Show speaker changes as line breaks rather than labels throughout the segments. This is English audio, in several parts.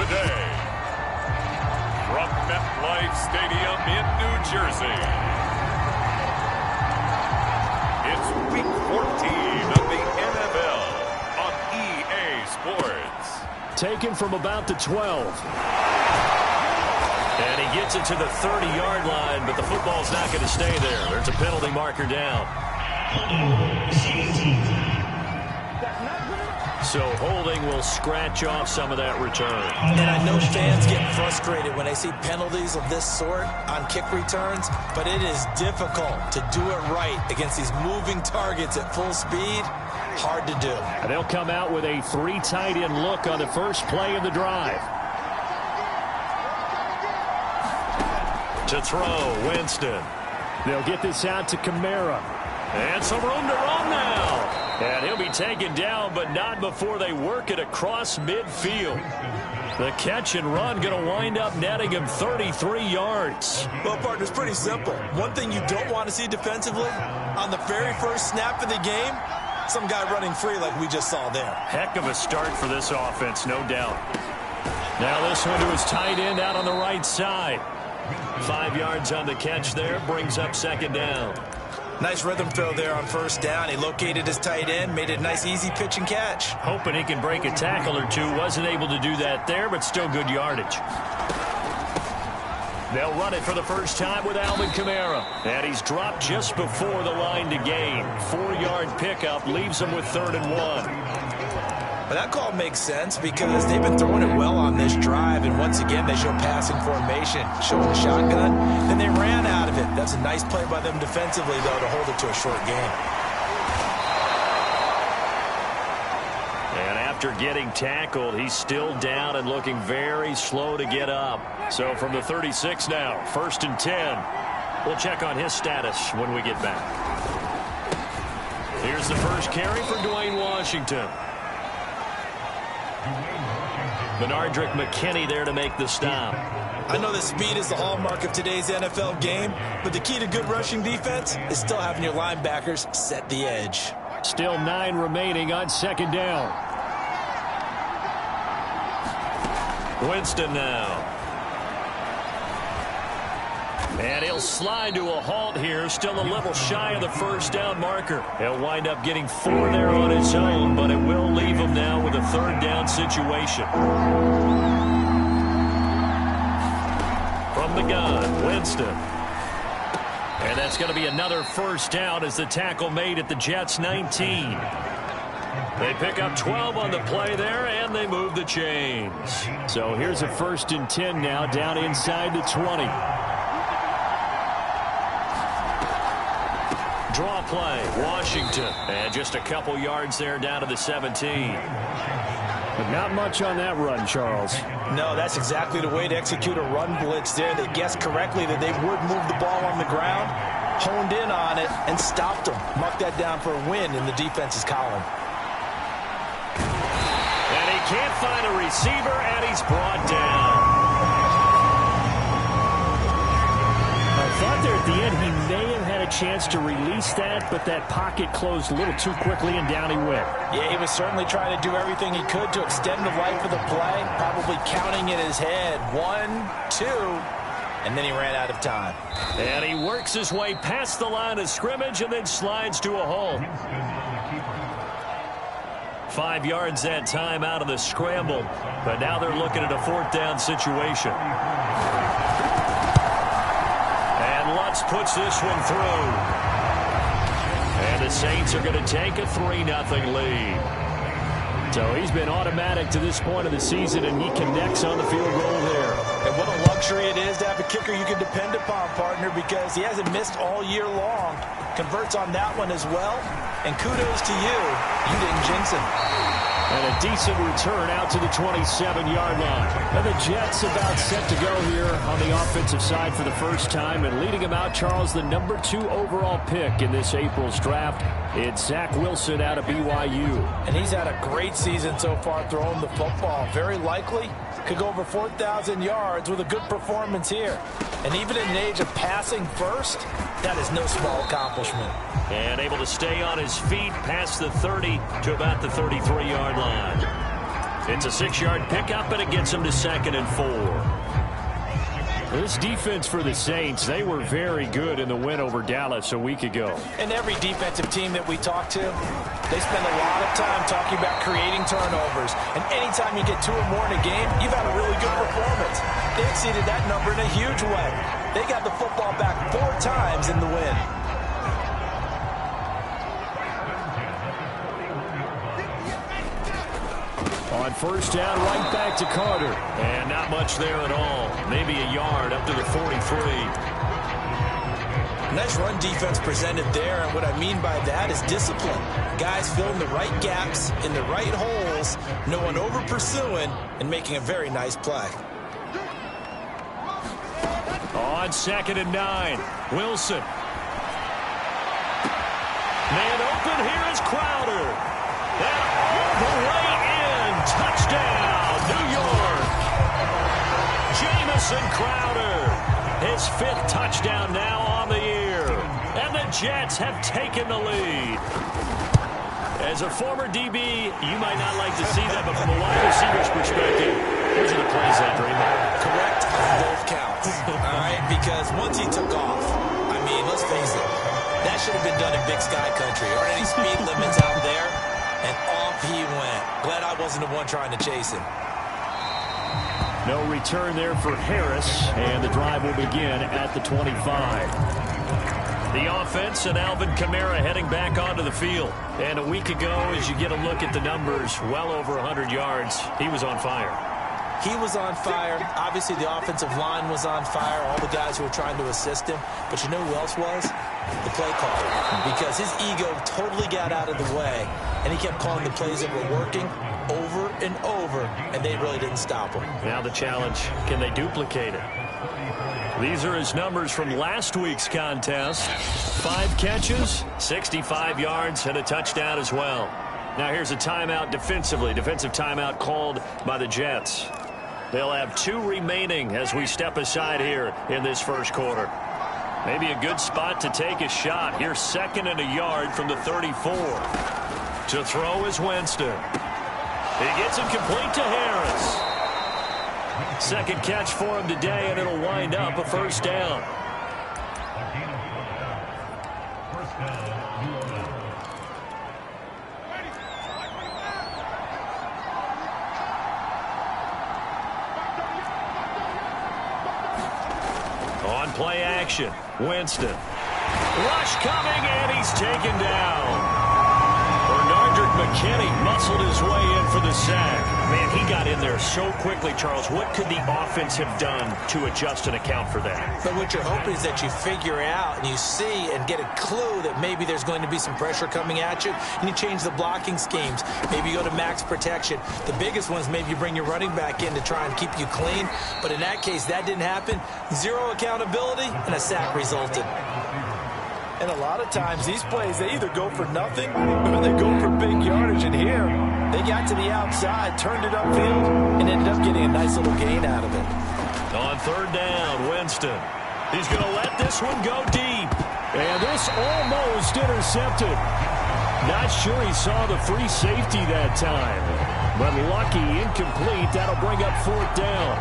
the day. From MetLife Stadium in New Jersey, it's Week 14 of the NFL on EA Sports.
Taken from about the 12. And he gets it to the 30-yard line, but the football's not going to stay there. There's a penalty marker down. So holding will scratch off some of that return.
And I know fans get frustrated when they see penalties of this sort on kick returns, but it is difficult to do it right against these moving targets at full speed. Hard to do.
And they'll come out with a 3 tight end look on the first play of the drive. To throw, Winston. They'll get this out to Kamara. And some room to run now. And he'll be taken down, but not before they work it across midfield. The catch and run going to wind up netting him 33 yards.
Well, partner, it's pretty simple. One thing you don't want to see defensively, on the very first snap of the game, some guy running free like we just saw there.
Heck of a start for this offense, no doubt. Now this one to his tight end out on the right side. 5 yards on the catch there, brings up second down.
Nice rhythm throw there on first down. He located his tight end, made it a nice, easy pitch and catch.
Hoping he can break a tackle or two. Wasn't able to do that there, but still good yardage. They'll run it for the first time with Alvin Kamara. And he's dropped just before the line to gain. 4-yard pickup leaves him with 3rd and 1.
But that call makes sense because they've been throwing it well on this drive, and once again they show passing formation, showing the shotgun, then they ran out of it. That's a nice play by them defensively, though, to hold it to a short game.
And after getting tackled, he's still down and looking very slow to get up. So from the 36 now, 1st and 10. We'll check on his status when we get back. Here's the first carry for Dwayne Washington. Benardrick McKinney there to make the stop.
I know that speed is the hallmark of today's NFL game, but the key to good rushing defense is still having your linebackers set the edge.
Still 9 remaining on second down. Winston now. And he'll slide to a halt here. Still a little shy of the first down marker. He'll wind up getting 4 there on his own, but it will leave him now with a 3rd down situation. From the gun, Winston. And that's going to be another first down as the tackle made at the Jets' 19. They pick up 12 on the play there, and they move the chains. So here's a 1st and 10 now down inside the 20. Draw play, Washington. And just a couple yards there down to the 17. But not much on that run, Charles.
No, that's exactly the way to execute a run blitz there. They guessed correctly that they would move the ball on the ground, honed in on it, and stopped them. Mark that down for a win in the defense's column.
And he can't find a receiver, and he's brought down. I thought there at the end he may have had a chance to release that, but that pocket closed a little too quickly, and down he went.
Yeah, he was certainly trying to do everything he could to extend the life of the play, probably counting in his head 1, 2, and then he ran out of time.
And he works his way past the line of scrimmage and then slides to a hole. 5 yards that time out of the scramble, but now they're looking at a 4th down situation. Lutz puts this one through. And the Saints are going to take a 3-0 lead. So he's been automatic to this point of the season, and he connects on the field goal there.
And what a luxury it is to have a kicker you can depend upon, partner, because he hasn't missed all year long. Converts on that one as well. And kudos to you. You didn't jinx him.
And a decent return out to the 27-yard line. And the Jets about set to go here on the offensive side for the first time. And leading them out, Charles, the number 2 overall pick in this April's draft. It's Zach Wilson out of BYU.
And he's had a great season so far throwing the football. Very likely could go over 4,000 yards with a good performance here. And even in an age of passing first, that is no small accomplishment.
And able to stay on his feet past the 30 to about the 33-yard line. It's a 6-yard pickup, and it gets them to 2nd and 4. This defense for the Saints, they were very good in the win over Dallas a week ago.
And every defensive team that we talk to, they spend a lot of time talking about creating turnovers. And anytime you get 2 or more in a game, you've had a really good performance. They exceeded that number in a huge way. They got the football back 4 times in the win.
On first down, right back to Carter. And not much there at all. Maybe a yard up to the 43.
Nice run defense presented there, and what I mean by that is discipline. Guys filling the right gaps in the right holes, no one over pursuing, and making a very nice play.
On 2nd and 9, Wilson. Man open, here is Crowder. And all the way in, touchdown, New York. Jamison Crowder, his 5th touchdown now on the year. And the Jets have taken the lead. As a former DB, you might not like to see that, but from a wide receiver's perspective, those are the plays I dream of.
Correct on both counts, all right? Because once he took off, I mean, let's face it, that should have been done in Big Sky Country. Aren't any speed limits out there? And off he went. Glad I wasn't the one trying to chase him.
No return there for Harris, and the drive will begin at the 25. The offense and Alvin Kamara heading back onto the field. And a week ago, as you get a look at the numbers, well over 100 yards, he was on fire.
He was on fire. Obviously, the offensive line was on fire. All the guys who were trying to assist him. But you know who else was? The play caller. Because his ego totally got out of the way. And he kept calling the plays that were working over and over. And they really didn't stop him.
Now the challenge, can they duplicate it? These are his numbers from last week's contest. 5 catches, 65 yards, and a touchdown as well. Now here's a timeout defensively. Defensive timeout called by the Jets. They'll have 2 remaining as we step aside here in this first quarter. Maybe a good spot to take a shot. Here's 2nd and a yard from the 34. To throw is Winston. He gets it complete to Harris. 2nd catch for him today, and it'll wind up a first down. On play action, Winston. Rush coming, and he's taken down. McKinney muscled his way in for the sack. Man, he got in there so quickly, Charles. What could the offense have done to adjust and account for that?
But what you're hoping is that you figure out and you see and get a clue that maybe there's going to be some pressure coming at you, and you change the blocking schemes. Maybe you go to max protection. The biggest one is maybe you bring your running back in to try and keep you clean. But in that case, that didn't happen. 0 accountability, and a sack resulted. And a lot of times, these plays, they either go for nothing or they go for big yardage. And here, they got to the outside, turned it upfield, and ended up getting a nice little gain out of it.
On 3rd down, Winston. He's going to let this one go deep. And this almost intercepted. Not sure he saw the free safety that time. But lucky, incomplete. That'll bring up 4th down.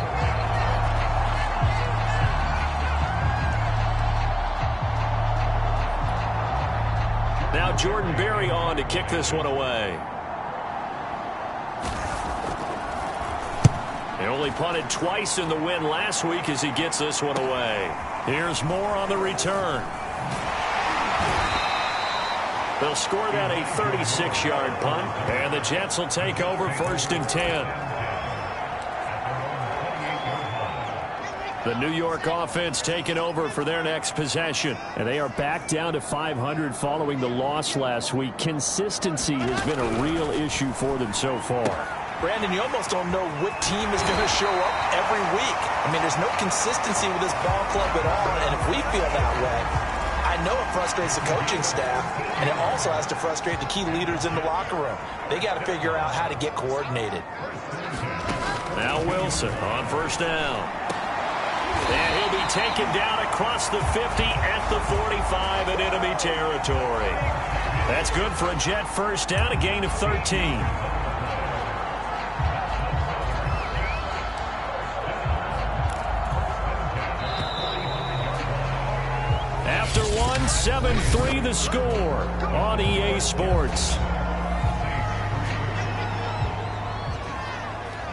Now Jordan Berry on to kick this one away. He only punted twice in the win last week as he gets this one away. Here's more on the return. They'll score that a 36-yard punt, and the Jets will take over 1st and 10. The New York offense taking over for their next possession. And they are back down to 500 following the loss last week. Consistency has been a real issue for them so far.
Brandon, you almost don't know what team is going to show up every week. I mean, there's no consistency with this ball club at all. And if we feel that way, I know it frustrates the coaching staff. And it also has to frustrate the key leaders in the locker room. They got to figure out how to get coordinated.
Now Wilson on 1st down. And he'll be taken down across the 50 at the 45 in enemy territory. That's good for a Jet 1st down, a gain of 13. 7-3 the score on EA Sports.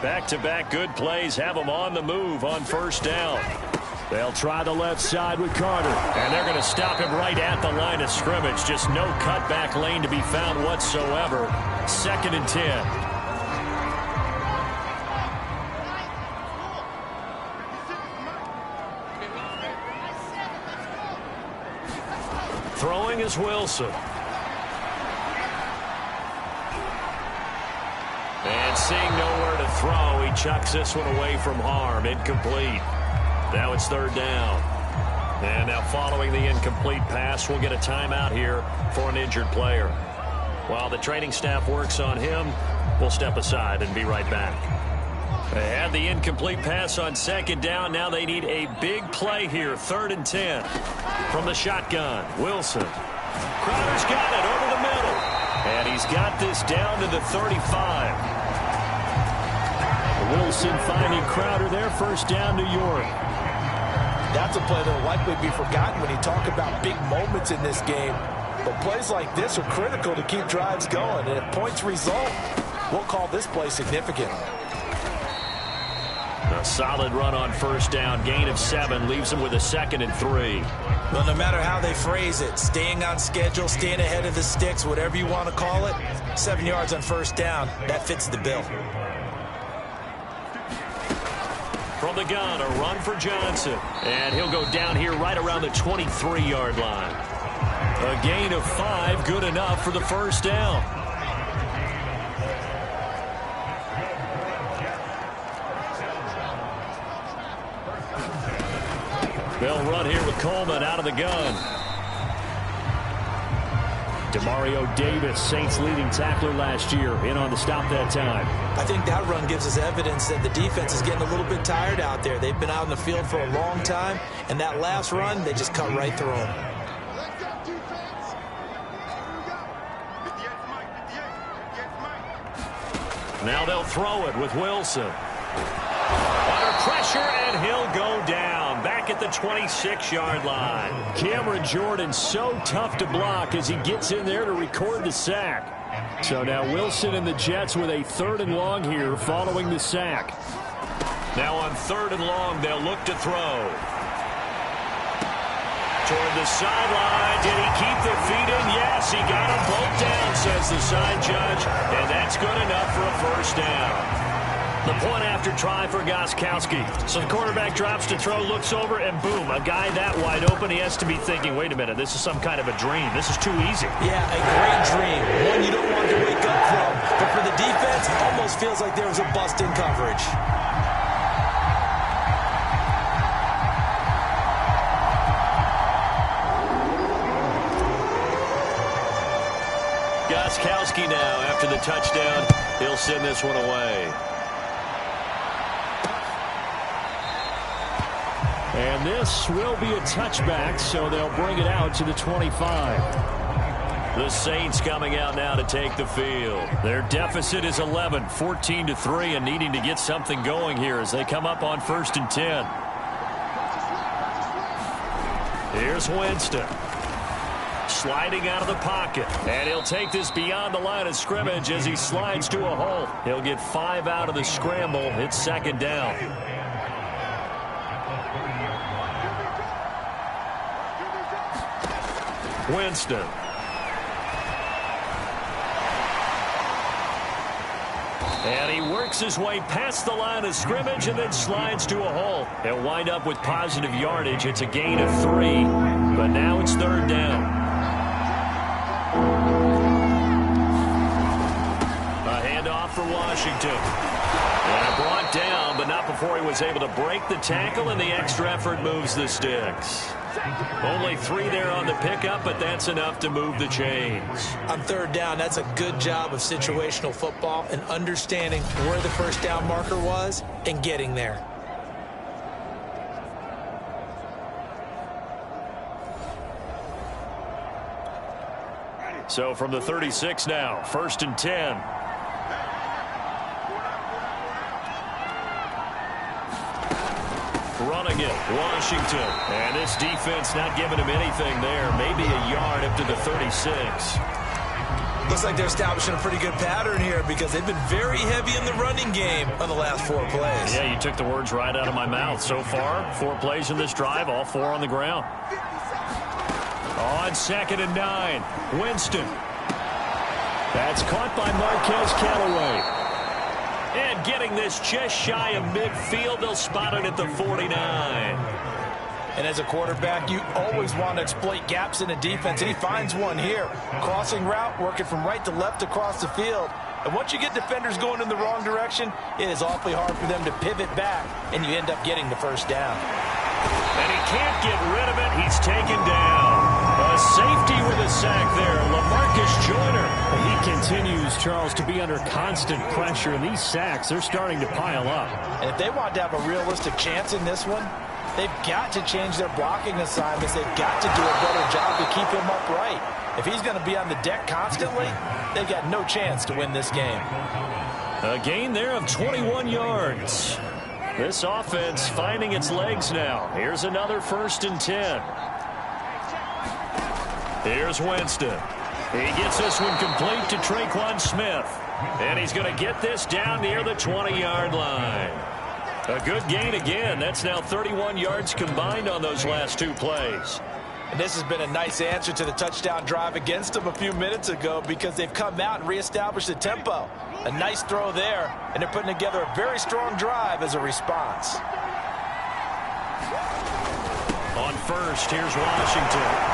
Back-to-back good plays have them on the move on first down. They'll try the left side with Carter, and they're going to stop him right at the line of scrimmage. Just no cutback lane to be found whatsoever. 2nd and 10. Throwing is Wilson. And seeing nowhere to throw, he chucks this one away from harm. Incomplete. Now it's 3rd down. And now following the incomplete pass, we'll get a timeout here for an injured player. While the training staff works on him, we'll step aside and be right back. They had the incomplete pass on 2nd down. Now they need a big play here. 3rd and 10. From the shotgun, Wilson. Crowder's got it over the middle. And he's got this down to the 35. Wilson finding Crowder there. 1st down, New York.
That's a play that will likely be forgotten when you talk about big moments in this game. But plays like this are critical to keep drives going. And if points result, we'll call this play significant.
A solid run on 1st down. Gain of 7 leaves him with a 2nd and 3.
Well, no matter how they phrase it, staying on schedule, staying ahead of the sticks, whatever you want to call it, 7 yards on 1st down, that fits the bill.
From the gun, a run for Johnson. And he'll go down here right around the 23-yard line. A gain of 5, good enough for the 1st down. They'll run here with Coleman out of the gun. Demario Davis, Saints leading tackler last year, in on the stop that time.
I think that run gives us evidence that the defense is getting a little bit tired out there. They've been out in the field for a long time, and that last run, they just cut right through them.
Now they'll throw it with Wilson. Under pressure, and he'll go down. Back at the 26-yard line. Cameron Jordan so tough to block as he gets in there to record the sack. So now Wilson and the Jets with a 3rd and long here following the sack. Now on 3rd and long, they'll look to throw. Toward the sideline. Did he keep the feet in? Yes, he got them both down, says the side judge. And that's good enough for a 1st down. The point after try for Gostkowski. So the quarterback drops to throw, looks over, and boom, a guy that wide open. He has to be thinking, wait a minute, this is some kind of a dream. This is too easy.
Yeah, a great dream. One you don't want to wake up from. But for the defense, it almost feels like there was a bust in coverage.
Gostkowski now, after the touchdown, he'll send this one away. And this will be a touchback, so they'll bring it out to the 25. The Saints coming out now to take the field. Their deficit is 11, 14-3, and needing to get something going here as they come up on 1st and 10. Here's Winston. Sliding out of the pocket. And he'll take this beyond the line of scrimmage as he slides to a hole. He'll get 5 out of the scramble. It's 2nd down. Winston. And he works his way past the line of scrimmage and then slides to a hole. He'll wind up with positive yardage. It's a gain of 3, but now it's 3rd down. A handoff for Washington. And brought down, but not before he was able to break the tackle, and the extra effort moves the sticks. Only 3 there on the pickup, but that's enough to move the chains.
On 3rd down, that's a good job of situational football and understanding where the 1st down marker was and getting there.
So from the 36 now, 1st and 10. running it. Washington. And this defense not giving him anything there. Maybe a yard up to the 36.
Looks like they're establishing a pretty good pattern here because they've been very heavy in the running game on the last 4 plays.
Yeah, you took the words right out of my mouth. So far, 4 plays in this drive, all 4 on the ground. On 2nd and 9, Winston. That's caught by Marquez Callaway. And getting this just shy of midfield, they'll spot it at the 49.
And as a quarterback, you always want to exploit gaps in a defense, and he finds one here. Crossing route, working from right to left across the field. And once you get defenders going in the wrong direction, it is awfully hard for them to pivot back, and you end up getting the first down.
And he can't get rid of it. He's taken down. A safety with a sack there, LaMarcus Joyner.
He continues, Charles, to be under constant pressure, and these sacks, they're starting to pile up.
And if they want to have a realistic chance in this one, they've got to change their blocking assignments. They've got to do a better job to keep him upright. If he's going to be on the deck constantly, they've got no chance to win this game.
A gain there of 21 yards. This offense finding its legs now. Here's another 1st and 10. Here's Winston. He gets this one complete to Traquan Smith. And he's going to get this down near the 20-yard line. A good gain again. That's now 31 yards combined on those last 2 plays.
And this has been a nice answer to the touchdown drive against them a few minutes ago because they've come out and reestablished the tempo. A nice throw there, and they're putting together a very strong drive as a response.
On 1st, here's Washington.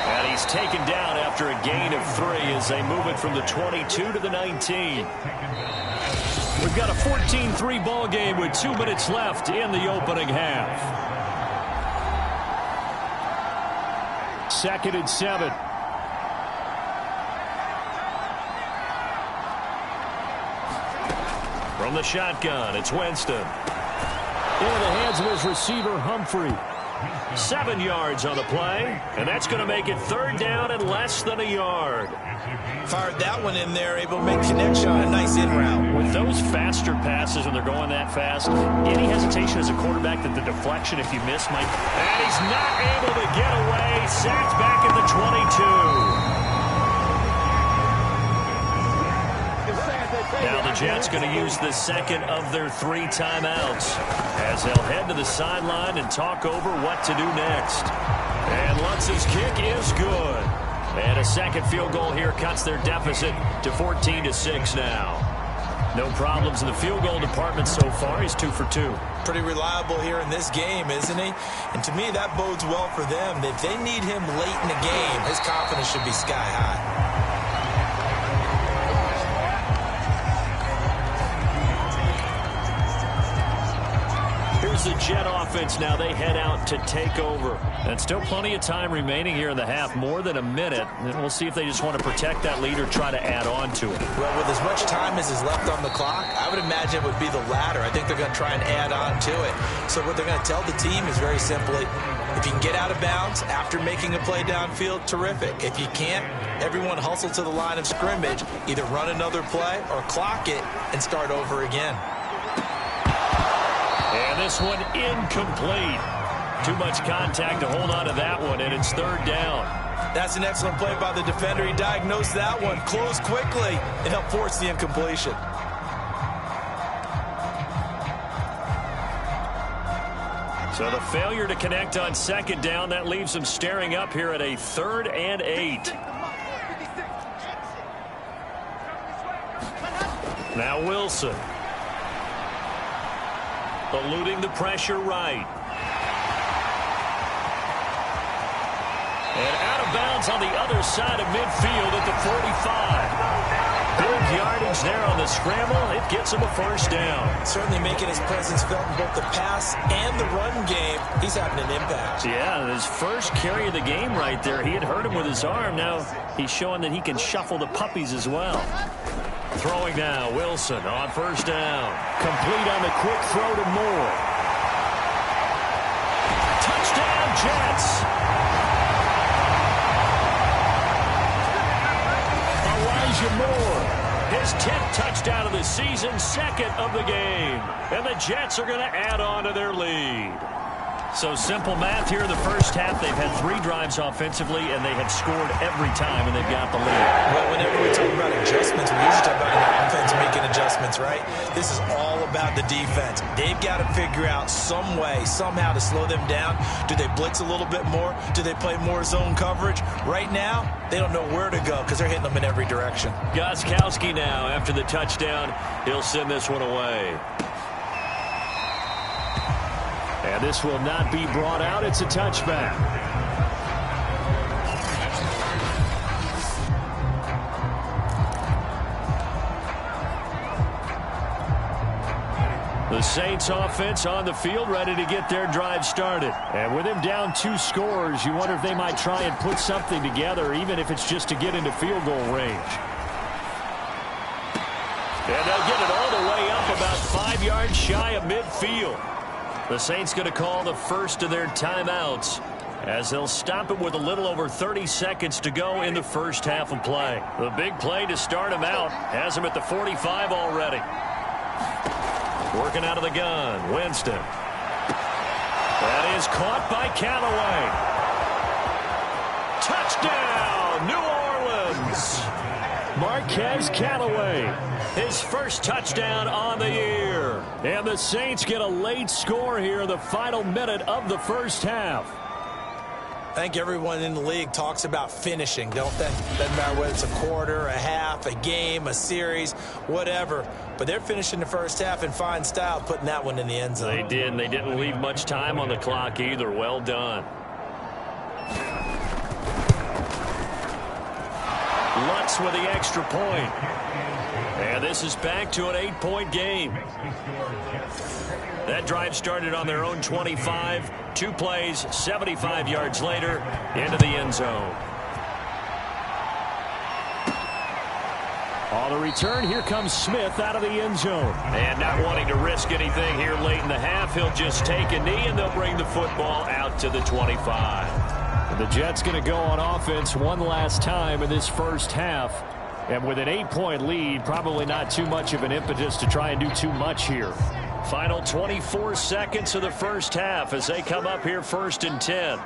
And he's taken down after a gain of 3 as they move it from the 22 to the 19. We've got a 14-3 ball game with 2 minutes left in the opening half.
2nd and 7.
From the shotgun, it's Winston.
Into the hands of his receiver, Humphrey.
7 yards on the play, and that's going to make it 3rd down and less than a yard.
Fired that one in there, able to make connection on a nice in route.
With those faster passes and they're going that fast, any hesitation as a quarterback that the deflection, if you miss, might... And he's not able to get away. Sacked back at the 22. Now the Jets going to use the 2nd of their 3 timeouts as they'll head to the sideline and talk over what to do next. And Lutz's kick is good. And a 2nd field goal here cuts their deficit to 14-6 now. No problems in the field goal department so far. He's 2 for 2.
Pretty reliable here in this game, isn't he? And to me, that bodes well for them. If they need him late in the game, his confidence should be sky high.
The Jet offense now, they head out to take over. And still plenty of time remaining here in the half, more than a minute. And we'll see if they just want to protect that lead or try to add on to it.
Well, with as much time as is left on the clock, I would imagine it would be the latter. I think they're going to try and add on to it. So what they're going to tell the team is very simply, if you can get out of bounds after making a play downfield, terrific. If you can't, everyone hustle to the line of scrimmage, either run another play or clock it and start over again.
And this one incomplete. Too much contact to hold on to that one, and it's 3rd down.
That's an excellent play by the defender. He diagnosed that one, closed quickly, and helped force the incompletion.
So the failure to connect on 2nd down, that leaves them staring up here at a 3rd and 8. Now Wilson. Eluding the pressure right. And out of bounds on the other side of midfield at the 45. Big yardage there on the scramble. It gets him a 1st down.
Certainly making his presence felt in both the pass and the run game. He's having an impact.
Yeah, his first carry of the game right there. He had hurt him with his arm. Now he's showing that he can shuffle the puppies as well. Throwing now, Wilson on 1st down.
Complete on the quick throw to Moore.
Touchdown, Jets.
Elijah Moore
His 10th touchdown of the season, 2nd of the game. And the Jets are going to add on to their lead. So simple math here in the first half. They've had 3 drives offensively, and they have scored every time, and they've got the lead.
Well, whenever we talk about adjustments, we usually talk about an offense making adjustments, right? This is all about the defense. They've got to figure out some way, somehow to slow them down. Do they blitz a little bit more? Do they play more zone coverage? Right now, they don't know where to go because they're hitting them in every direction.
Gostkowski now, after the touchdown, he'll send this one away.
And this will not be brought out. It's a touchback. The Saints offense on the field, ready to get their drive started. And with him down 2 scores, you wonder if they might try and put something together, even if it's just to get into field goal range. And they'll get it all the way up about 5 yards shy of midfield. The Saints going to call the first of their timeouts as they'll stop it with a little over 30 seconds to go in the first half of play. The big play to start him out has him at the 45 already. Working out of the gun, Winston. That is caught by Callaway. Touchdown, New Orleans. Marquez Callaway, his first touchdown on the year. And the Saints get a late score here in the final minute of the first half.
I think everyone in the league talks about finishing, don't they? Doesn't matter whether it's a quarter, a half, a game, a series, whatever. But they're finishing the first half in fine style, putting that one in the end zone.
They did, and they didn't leave much time on the clock either. Well done. Lutz with the extra point. And this is back to an 8-point game. That drive started on their own 25. 2 plays, 75 yards later, into the end zone.
On the return, here comes Smith out of the end zone.
And not wanting to risk anything here late in the half, he'll just take a knee, and they'll bring the football out to the 25.
The Jets going to go on offense one last time in this first half. And with an 8-point lead, probably not too much of an impetus to try and do too much here.
Final 24 seconds of the first half as they come up here 1st and 10.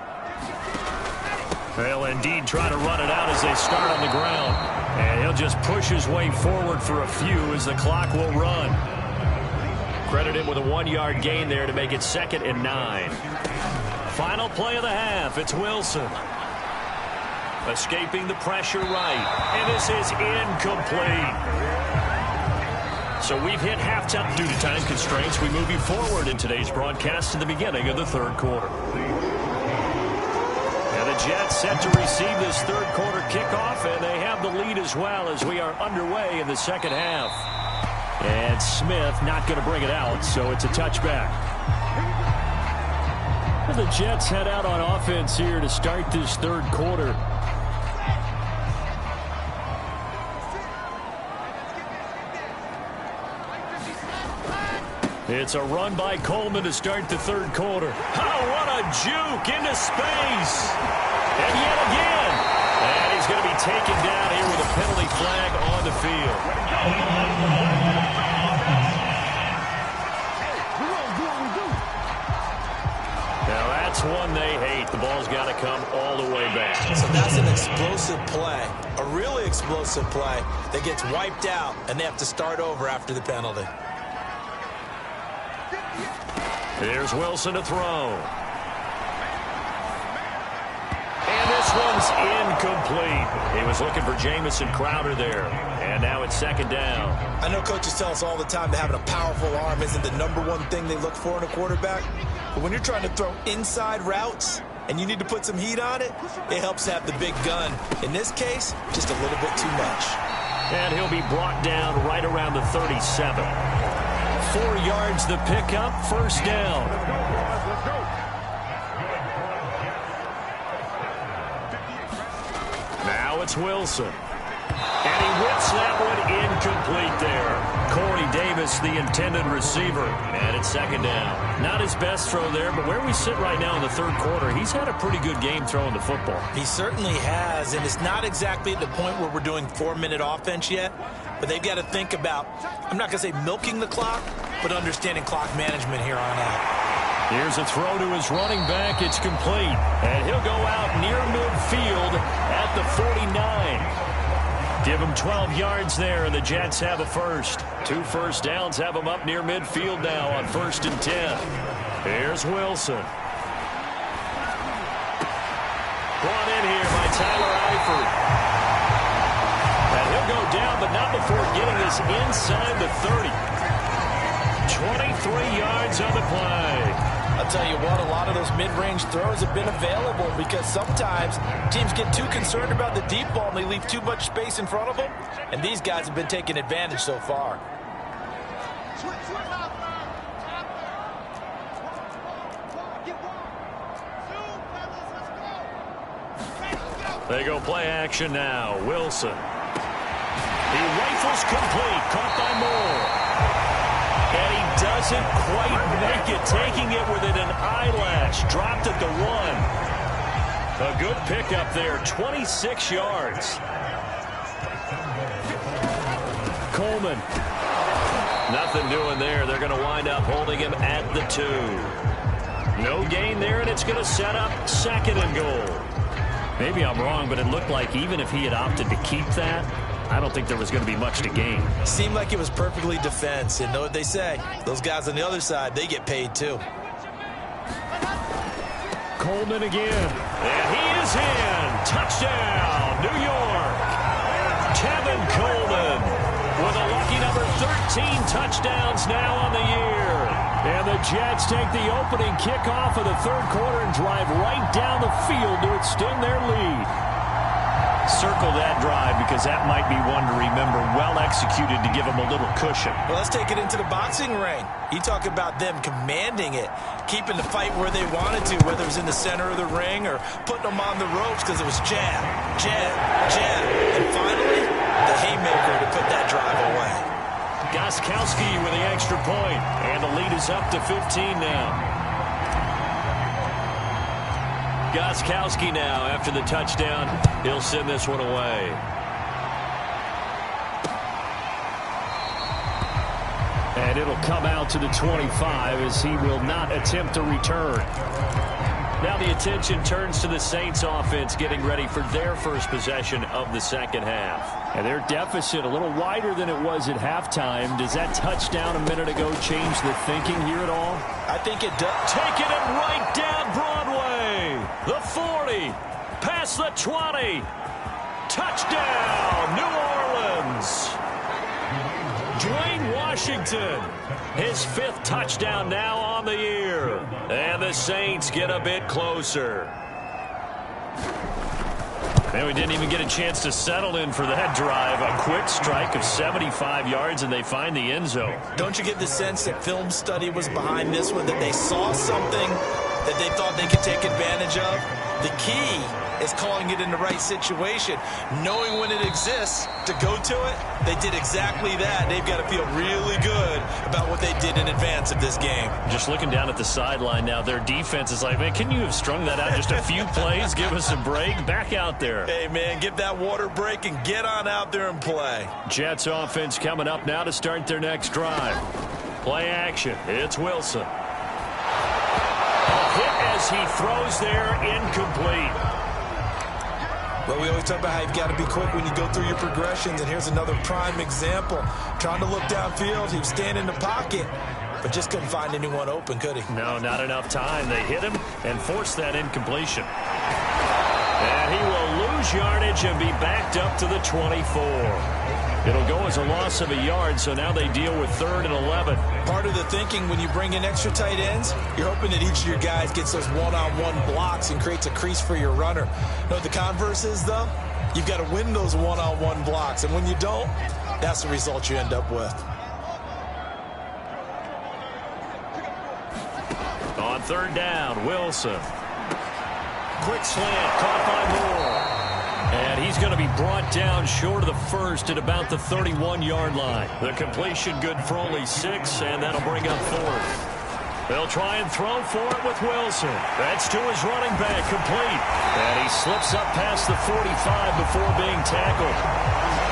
They'll indeed try to run it out as they start on the ground. And he'll just push his way forward for a few as the clock will run. Credit him with a 1-yard gain there to make it 2nd and 9. Final play of the half. It's Wilson. Escaping the pressure right. And this is incomplete. So we've hit halftime. Due to time constraints, we move you forward in today's broadcast to the beginning of the 3rd quarter. And the Jets set to receive this 3rd quarter kickoff, and they have the lead as well as we are underway in the 2nd half.
And Smith not going to bring it out, so it's a touchback. And the Jets head out on offense here to start this 3rd quarter.
It's a run by Coleman to start the 3rd quarter. Oh, what a juke into space. And yet again. And he's going to be taken down here with a penalty flag on the field. Now that's one they hate. The ball's got to come all the way back.
So that's an explosive play, a really explosive play that gets wiped out, and they have to start over after the penalty.
Here's Wilson to throw. And this one's incomplete. He was looking for Jamison Crowder there. And now it's 2nd down.
I know coaches tell us all the time that having a powerful arm isn't the #1 thing they look for in a quarterback. But when you're trying to throw inside routes and you need to put some heat on it, it helps to have the big gun. In this case, just a little bit too much.
And he'll be brought down right around the 37. 4 yards the pickup, 1st down. Now it's Wilson. And he whips that one incomplete there. Corey Davis, the intended receiver. And it's 2nd down. Not his best throw there, but where we sit right now in the 3rd quarter, he's had a pretty good game throwing the football.
He certainly has, and it's not exactly at the point where we're doing 4-minute offense yet. but they've got to think about, I'm not going to say milking the clock, but understanding clock management here on out.
Here's a throw to his running back. It's complete. And he'll go out near midfield at the 49. Give him 12 yards there, and the Jets have a first. 2 first downs have them up near midfield now on 1st and 10. Here's Wilson. Brought in here by Tyler Eifert. And he'll go down, but not before getting this inside the 30. 23 yards on the play.
I'll tell you what, a lot of those mid-range throws have been available because sometimes teams get too concerned about the deep ball and they leave too much space in front of them. And these guys have been taking advantage so far.
They go play action now. Wilson. He rifles complete. Caught by Moore. And he doesn't quite make it, taking it within an eyelash. Dropped at the 1. A good pickup there, 26 yards. Coleman. Nothing doing there. They're going to wind up holding him at the 2. No gain there, and it's going to set up 2nd and goal. Maybe I'm wrong, but it looked like even if he had opted to keep that, I don't think there was going to be much to gain.
Seemed like it was perfectly defense. And know what they say? Those guys on the other side, they get paid too.
Coleman again. And he is in. Touchdown, New York. Tevin Coleman with a lucky number 13 touchdowns now on the year. And the Jets take the opening kickoff of the 3rd quarter and drive right down the field to extend their lead. Circle that drive because that might be one to remember. Well executed to give them a little cushion.
Well, let's take it into the boxing ring. You talk about them commanding it, keeping the fight where they wanted to, whether it was in the center of the ring or putting them on the ropes because it was jab, jab, jab. And finally, the haymaker to put that drive away.
Gostkowski with the extra point, and the lead is up to 15 now. Gostkowski now, after the touchdown, he'll send this one away. And it'll come out to the 25 as he will not attempt a return. Now the attention turns to the Saints offense getting ready for their first possession of the 2nd half. And their deficit a little wider than it was at halftime. Does that touchdown a minute ago change the thinking here at all?
I think it does.
Taking it right down Broadway. The 40. Past the 20. Touchdown, New Orleans. Dwayne Washington. His 5th touchdown now on the year. And the Saints get a bit closer. And we didn't even get a chance to settle in for that drive. A quick strike of 75 yards, and they find the end zone.
Don't you get the sense that film study was behind this one, that they saw something that they thought they could take advantage of? The key is calling it in the right situation, knowing when it exists to go to it. They did exactly that. They've got to feel really good about what they did in advance of this game.
Just looking down at the sideline now, their defense is like, man, can you have strung that out just a few plays? Give us a break. Back out there.
Hey, man, give that water break and get on out there and play.
Jets offense coming up now to start their next drive. Play action. It's Wilson. A hit as he throws there, incomplete.
But we always talk about how you've got to be quick when you go through your progressions, and here's another prime example. Trying to look downfield, he was standing in the pocket, but just couldn't find anyone open, could he?
No, not enough time. They hit him and forced that incompletion. And he will lose yardage and be backed up to the 24. It'll go as a loss of a yard, so now they deal with 3rd and 11.
Part of the thinking when you bring in extra tight ends, you're hoping that each of your guys gets those one-on-one blocks and creates a crease for your runner. You know what the converse is, though? You've got to win those one-on-one blocks, and when you don't, that's the result you end up with.
On 3rd down, Wilson. Quick slant, caught by Moore. And he's going to be brought down short of the 1st at about the 31-yard line. The completion good for only 6, and that'll bring up 4th. They'll try and throw for it with Wilson. That's to his running back, complete. And he slips up past the 45 before being tackled.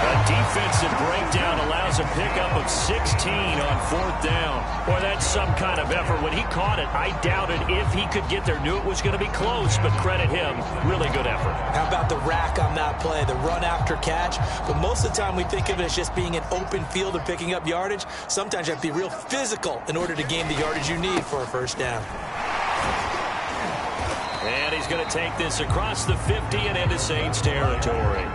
A defensive breakdown allows a pickup of 16 on 4th down. Boy, that's some kind of effort. When he caught it, I doubted if he could get there. Knew it was going to be close, but credit him. Really good effort.
How about the rack on that play, the run after catch? But most of the time we think of it as just being an open field and picking up yardage. Sometimes you have to be real physical in order to gain the yardage you need for a first down.
And he's going to take this across the 50 and into Saints territory.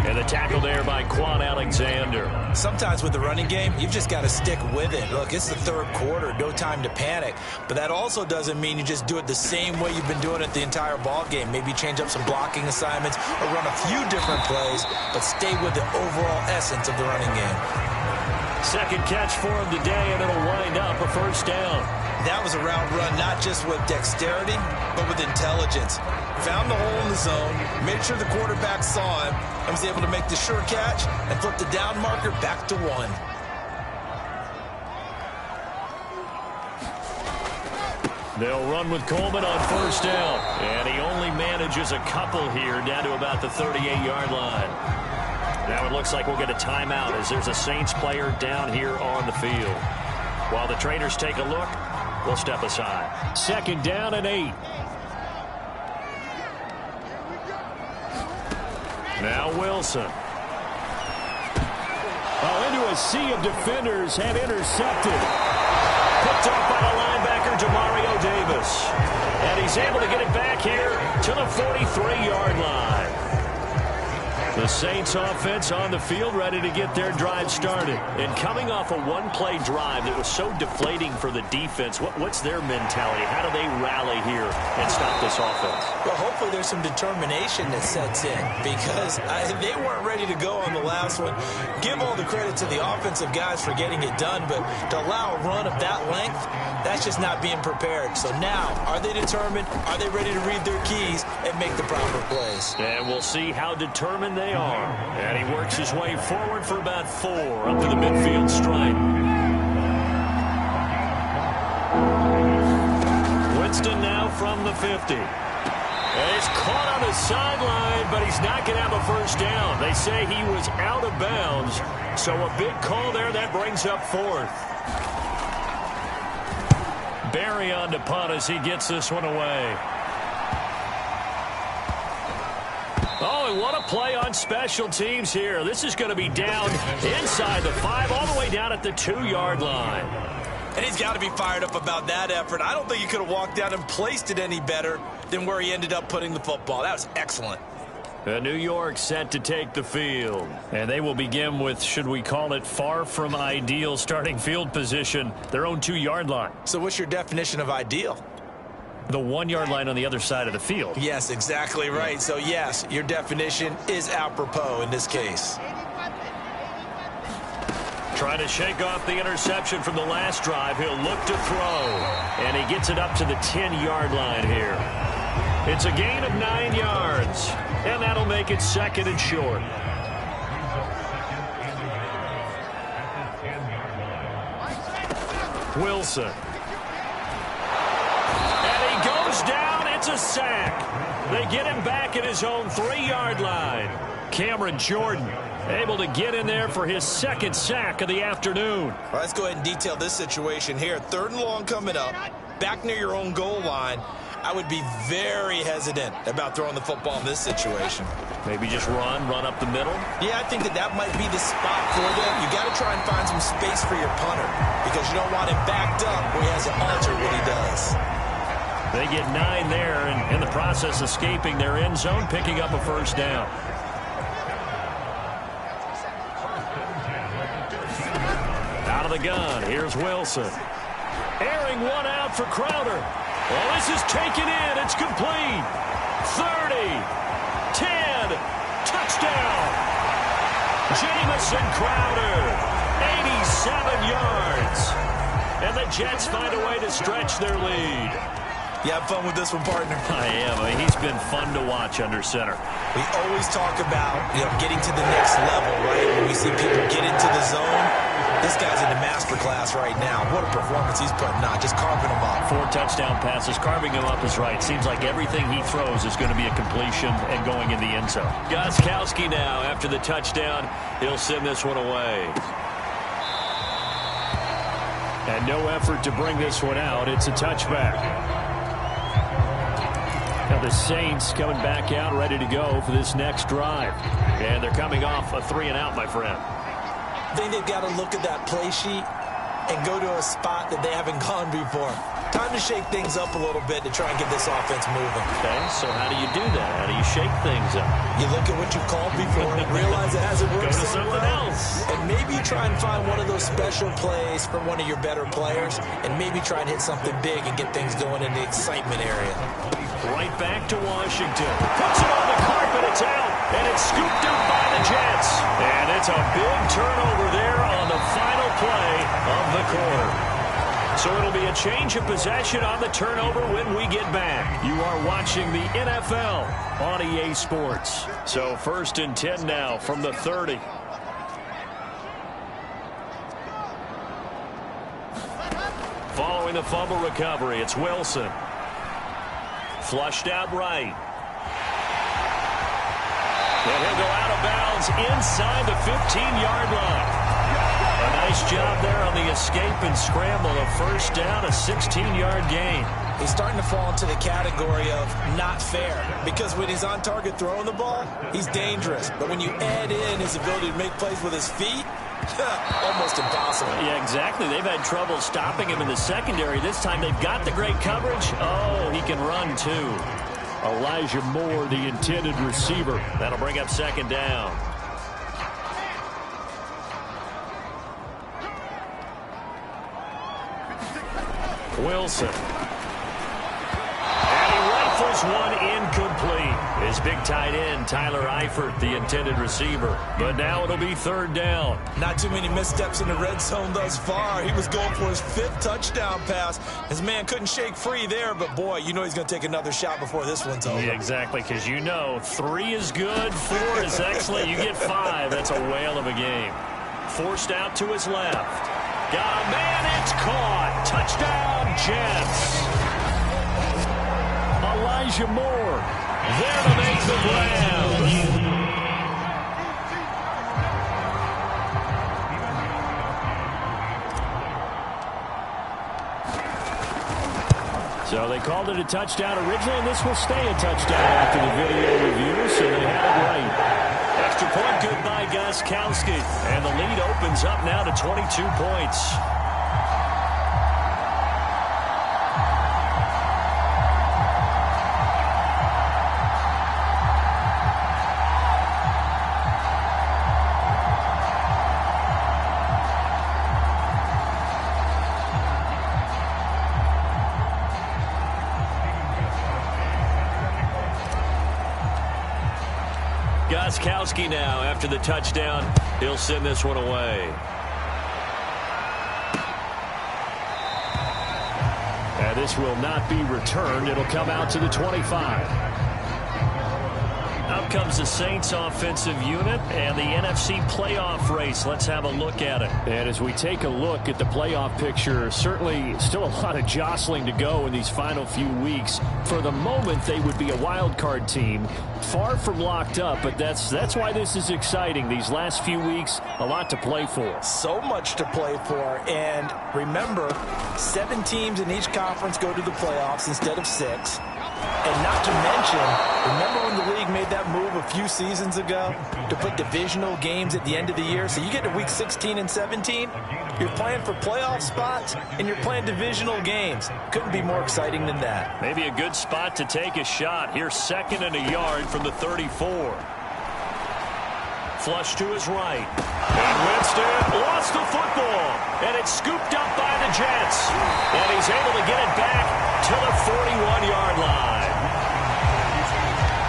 And the tackle there by Quan Alexander.
Sometimes with the running game, you've just got to stick with it. Look, it's the 3rd quarter, no time to panic. But that also doesn't mean you just do it the same way you've been doing it the entire ball game. Maybe change up some blocking assignments or run a few different plays, but stay with the overall essence of the running game.
Second catch for him today, and it'll wind up a first down.
That was a route run not just with dexterity, but with intelligence. Found the hole in the zone, made sure the quarterback saw him, and was able to make the sure catch and flip the down marker back to 1.
They'll run with Coleman on first down. And he only manages a couple here down to about the 38-yard line. Now it looks like we'll get a timeout as there's a Saints player down here on the field. While the traders take a look, we'll step aside. 2nd down and 8. Now Wilson.
Oh, into a sea of defenders and intercepted.
Picked off by the linebacker, Demario Davis. And he's able to get it back here to the 43-yard line. The Saints offense on the field ready to get their drive started. And coming off a one-play drive that was so deflating for the defense, what's their mentality? How do they rally here and stop this offense?
Well, hopefully there's some determination that sets in because they weren't ready to go on the last one. Give all the credit to the offensive guys for getting it done, but to allow a run of that length, that's just not being prepared. So now, are they determined? Are they ready to read their keys and make the proper plays?
And we'll see how determined they are. And he works his way forward for about 4 up to the midfield stripe. Winston now from the 50. And he's caught on the sideline, but he's not going to have a first down. They say he was out of bounds. So a big call there. That brings up 4th. Barry on to punt as he gets this one away. Oh, and what a play on special teams here. This is going to be down inside the 5, all the way down at the 2-yard line.
And he's got to be fired up about that effort. I don't think he could have walked down and placed it any better than where he ended up putting the football. That was excellent.
New York set to take the field. And they will begin with, should we call it, far from ideal starting field position, their own 2-yard line.
So what's your definition of ideal?
The 1-yard line on the other side of the field.
Yes, exactly right. So, yes, your definition is apropos in this case.
Trying to shake off the interception from the last drive. He'll look to throw. And he gets it up to the 10-yard line here. It's a gain of 9 yards. And that'll make it 2nd and short. Wilson. Down, it's a sack. They get him back at his own 3-yard line. Cameron Jordan able to get in there for his 2nd sack of the afternoon.
Well, let's go ahead and detail this situation here. 3rd and long coming up, back near your own goal line. I would be very hesitant about throwing the football in this situation.
Maybe just run up the middle?
Yeah, I think that might be the spot for them. You got to try and find some space for your punter because you don't want him backed up where he has to alter what he does.
They get 9 there, and in the process escaping their end zone, picking up a first down. Out of the gun, here's Wilson. Airing one out for Crowder. Well, this is taken in. It's complete. 30, 10, touchdown. Jamison Crowder, 87 yards. And the Jets find a way to stretch their lead.
You have fun with this one, partner?
I am. I mean, he's been fun to watch under center.
We always talk about, getting to the next level, right? When we see people get into the zone, This guy's in the master class right now. What a performance he's putting on, just carving them up.
4 touchdown passes. Carving him up is right. Seems like everything he throws is going to be a completion and going in the end zone. Gostkowski now, after the touchdown, he'll send this one away.
And no effort to bring this one out. It's a touchback. Now the Saints coming back out, ready to go for this next drive.
And they're coming off a 3-and-out, my friend.
I think they've got to look at that play sheet and go to a spot that they haven't gone before. Time to shake things up a little bit to try and get this offense moving.
Okay, so how do you do that? How do you shake things up?
You look at what you called before and realize it hasn't worked
Go to
so
something
well.
else.
And maybe you try and find one of those special plays for one of your better players and maybe try and hit something big and get things going in the excitement area.
Right back to Washington. Puts it on the carpet. It's out. And it's scooped up by the Jets. And it's a big turnover there on the final play of the quarter. So it'll be a change of possession on the turnover when we get back. You are watching the NFL on EA Sports. So 1st and 10 now from the 30. Following the fumble recovery, it's Wilson. Flushed out right. And he'll go out of bounds inside the 15-yard line. A nice job there on the escape and scramble. A first down, a 16-yard gain.
He's starting to fall into the category of not fair because when he's on target throwing the ball, he's dangerous. But when you add in his ability to make plays with his feet, almost impossible.
Yeah, exactly. They've had trouble stopping him in the secondary. This time they've got the great coverage. Oh, he can run too.
Elijah Moore, the intended receiver.
That'll bring up 2nd down. Wilson. And he rifles one incomplete. His big tight end, Tyler Eifert, the intended receiver. But now it'll be 3rd down.
Not too many missteps in the red zone thus far. He was going for his 5th touchdown pass. His man couldn't shake free there, but boy, you know he's going to take another shot before this one's over.
Yeah, exactly, because you know 3 is good, 4 is excellent. You get 5. That's a whale of a game. Forced out to his left. Got a man, it's caught. Touchdown, Jets.
Elijah Moore.
There to make the grab.
So they called it a touchdown originally, and this will stay a touchdown after the video review, so they had it right.
Extra point good by Gostkowski. And the lead opens up now to 22 points. Gostkowski now after the touchdown. He'll send this one away.
And this will not be returned. It'll come out to the 25.
Out comes the Saints offensive unit and the NFC playoff race. Let's have a look at it.
And as we take a look at the playoff picture, certainly still a lot of jostling to go in these final few weeks. For the moment, they would be a wild card team. Far from locked up, but that's why this is exciting. These last few weeks, a lot to play for.
So much to play for. And remember, 7 teams in each conference go to the playoffs instead of 6. And not to mention, remember when the league made that move a few seasons ago to put divisional games at the end of the year? So you get to week 16 and 17, you're playing for playoff spots, and you're playing divisional games. Couldn't be more exciting than that.
Maybe a good spot to take a shot. Here's 2nd and a yard from the 34. Flush to his right. And Winston lost the football. And it's scooped up by the Jets. And he's able to get it back to the 41-yard line.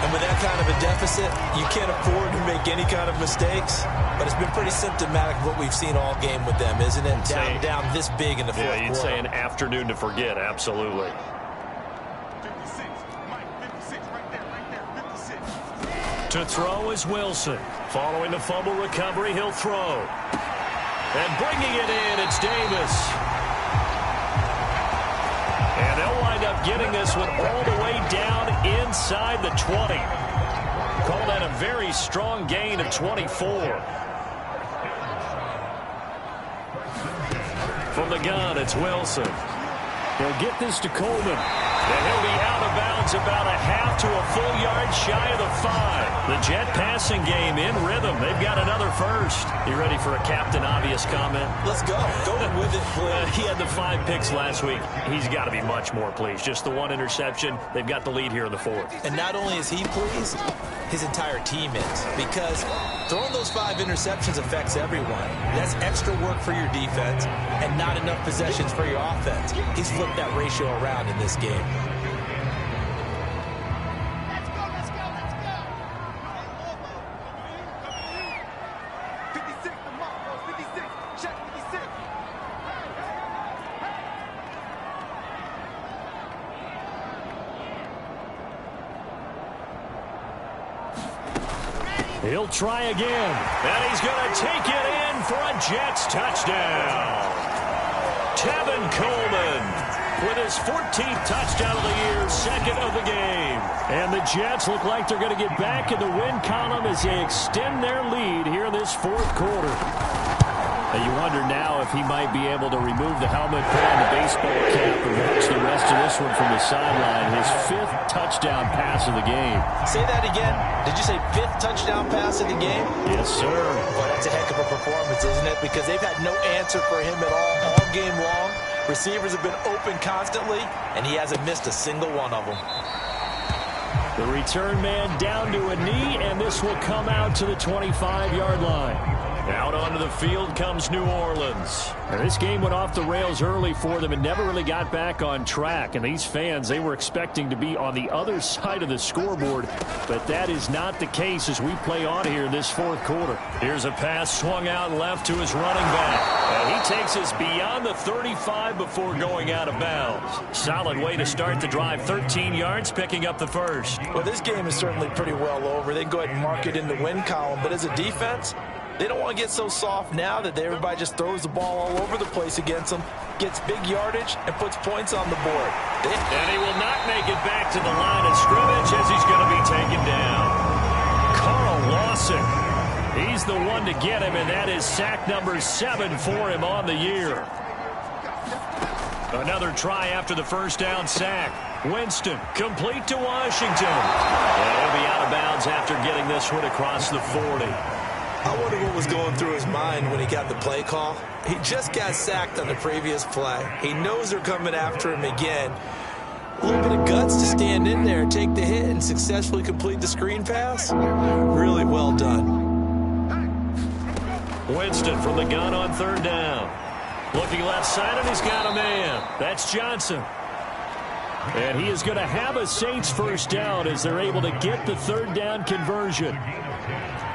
And with that kind of a deficit, you can't afford to make any kind of mistakes. But it's been pretty symptomatic of what we've seen all game with them, isn't it? Down this big in the fourth quarter.
Yeah, you'd say an afternoon to forget, absolutely. To throw is Wilson. Following the fumble recovery, he'll throw. And bringing it in, it's Davis. And they'll wind up getting this one all the way down inside the 20. Call that a very strong gain of 24. From the gun, it's Wilson.
He'll get this to Coleman.
And he'll be out of bounds about a half to a full yard shy of the 5. The Jet passing game in rhythm. They've got another first. You ready for a Captain Obvious comment?
Let's go. Go with it, please.
He had the 5 picks last week. He's got to be much more pleased. Just the 1 interception. They've got the lead here in the 4th.
And not only is he pleased, his entire team is. Because throwing those 5 interceptions affects everyone. That's extra work for your defense and not enough possessions for your offense. He's flipped that ratio around in this game.
He'll try again.
And he's going to take it in for a Jets touchdown. Tevin Coleman with his 14th touchdown of the year, 2nd of the game.
And the Jets look like they're going to get back in the win column as they extend their lead here in this 4th quarter. And you wonder now if he might be able to remove the helmet, put on the baseball cap, and watch the rest of this one from the sideline. His 5th touchdown pass of the game.
Say that again. Did you say 5th touchdown pass of the game?
Yes, sir.
Well, that's a heck of a performance, isn't it? Because they've had no answer for him at all game long. Receivers have been open constantly, and he hasn't missed a single one of them.
The return man down to a knee, and this will come out to the 25-yard line.
Out onto the field comes New Orleans.
Now, this game went off the rails early for them and never really got back on track. And these fans, they were expecting to be on the other side of the scoreboard. But that is not the case as we play on here in this 4th quarter.
Here's a pass swung out left to his running back. And he takes us beyond the 35 before going out of bounds. Solid way to start the drive. 13 yards, picking up the first.
Well, this game is certainly pretty well over. They can go ahead and mark it in the win column. But as a defense, they don't want to get so soft now that everybody just throws the ball all over the place against them, gets big yardage, and puts points on the board.
And he will not make it back to the line of scrimmage as he's going to be taken down. Carl Lawson, he's the one to get him, and that is sack number 7 for him on the year. Another try after the first down sack. Winston, complete to Washington. And he'll be out of bounds after getting this one across the 40.
I wonder what was going through his mind when he got the play call. He just got sacked on the previous play. He knows they're coming after him again. A little bit of guts to stand in there, take the hit, and successfully complete the screen pass. Really well done.
Winston from the gun on 3rd down. Looking left side, and he's got a man. That's Johnson.
And he is going to have a Saints first down as they're able to get the 3rd down conversion.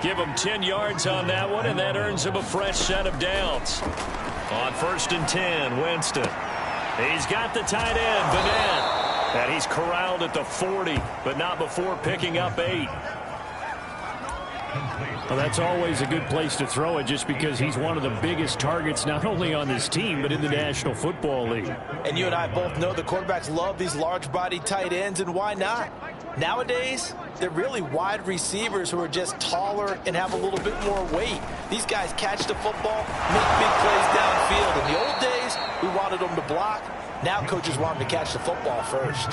Give him 10 yards on that one, and that earns him a fresh set of downs. On 1st and 10, Winston. He's got the tight end, Bennett. And he's corralled at the 40, but not before picking up 8.
Well, that's always a good place to throw it just because he's one of the biggest targets not only on this team but in the National Football League.
And you and I both know the quarterbacks love these large-bodied tight ends, and why not? Nowadays, they're really wide receivers who are just taller and have a little bit more weight. These guys catch the football, make big plays downfield. In the old days, we wanted them to block. Now coaches want them to catch the football first.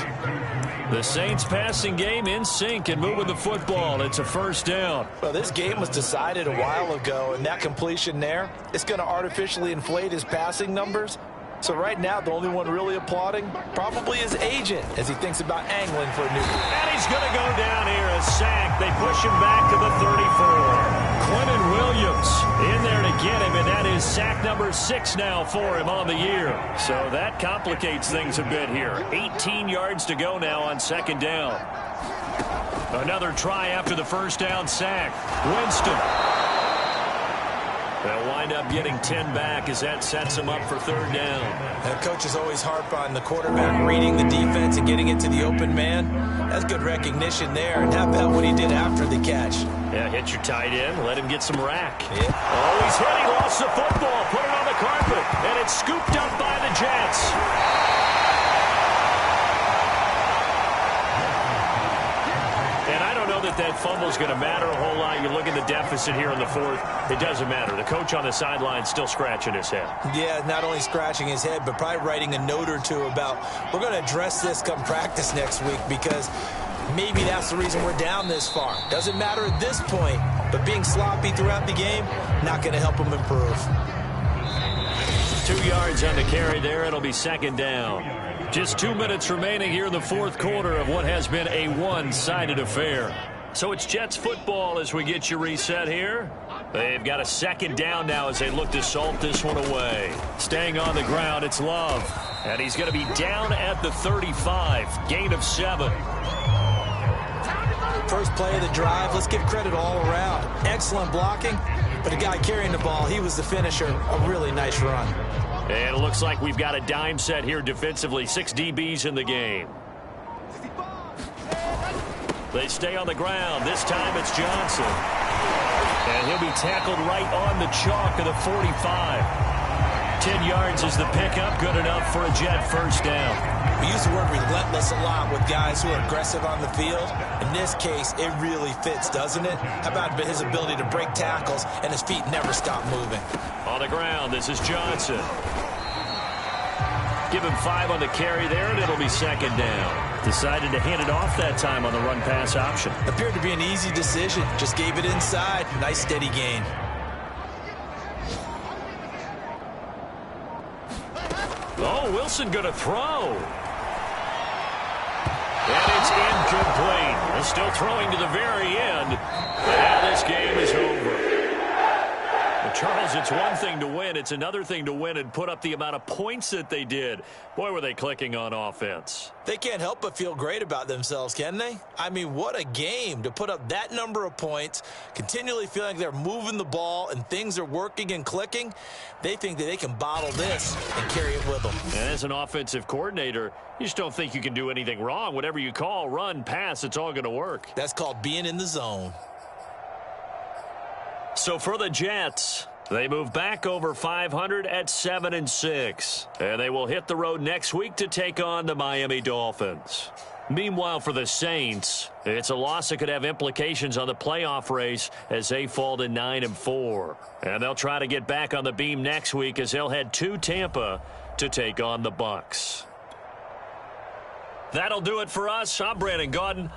The Saints passing game in sync and moving the football. It's a first down.
Well, this game was decided a while ago, and that completion there, it's going to artificially inflate his passing numbers. So right now, the only one really applauding probably his agent as he thinks about angling for a new one.
And he's going to go down here, a sack. They push him back to the 34. Quentin Williams in there to get him, and that is sack number 6 now for him on the year. So that complicates things a bit here. 18 yards to go now on 2nd down. Another try after the first down sack. Winston. They'll wind up getting 10 back as that sets them up for 3rd down.
And coaches always harp on the quarterback reading the defense and getting it to the open man. That's good recognition there. And how about what he did after the catch?
Yeah, hit your tight end. Let him get some rack.
Yeah.
Oh, he's hit. He lost the football. Put it on the carpet. And it's scooped up by the Jets. And I don't know that fumble's going to matter a whole lot. You look at the deficit here in the fourth. It doesn't matter. The coach on the sideline still scratching his head.
Yeah, not only scratching his head, but probably writing a note or two about, we're going to address this come practice next week, because maybe that's the reason we're down this far. Doesn't matter at this point, but being sloppy throughout the game, not going to help him improve.
2 yards on the carry there. It'll be second down. Just 2 minutes remaining here in the fourth quarter of what has been a one-sided affair. So it's Jets football as we get you reset here. They've got a second down now as they look to salt this one away. Staying on the ground, it's Love. And he's going to be down at the 35. Gain of 7.
First play of the drive, let's give credit all around. Excellent blocking, but the guy carrying the ball, he was the finisher. A really nice run.
And it looks like we've got a dime set here defensively. 6 DBs in the game. They stay on the ground. This time it's Johnson. And he'll be tackled right on the chalk of the 45. 10 yards is the pickup. Good enough for a Jet first down.
We use the word relentless a lot with guys who are aggressive on the field. In this case, it really fits, doesn't it? How about his ability to break tackles and his feet never stop moving?
On the ground, this is Johnson. Give him 5 on the carry there, and it'll be second down. Decided to hand it off that time on the run-pass option.
Appeared to be an easy decision. Just gave it inside. Nice, steady gain.
Oh, Wilson going to throw. And it's incomplete. They're still throwing to the very end. And this game is over. Well, Charles, it's one thing to win. It's another thing to win and put up the amount of points that they did. Boy, were they clicking on offense.
They can't help but feel great about themselves, can they? I mean, what a game to put up that number of points, continually feeling like they're moving the ball and things are working and clicking. They think that they can bottle this and carry it with them.
And as an offensive coordinator, you just don't think you can do anything wrong. Whatever you call, run, pass, it's all going to work.
That's called being in the zone.
So for the Jets, they move back over 500 at 7-6. And they will hit the road next week to take on the Miami Dolphins. Meanwhile, for the Saints, it's a loss that could have implications on the playoff race as they fall to 9-4. And they'll try to get back on the beam next week as they'll head to Tampa to take on the Bucs. That'll do it for us. I'm Brandon Gaudin.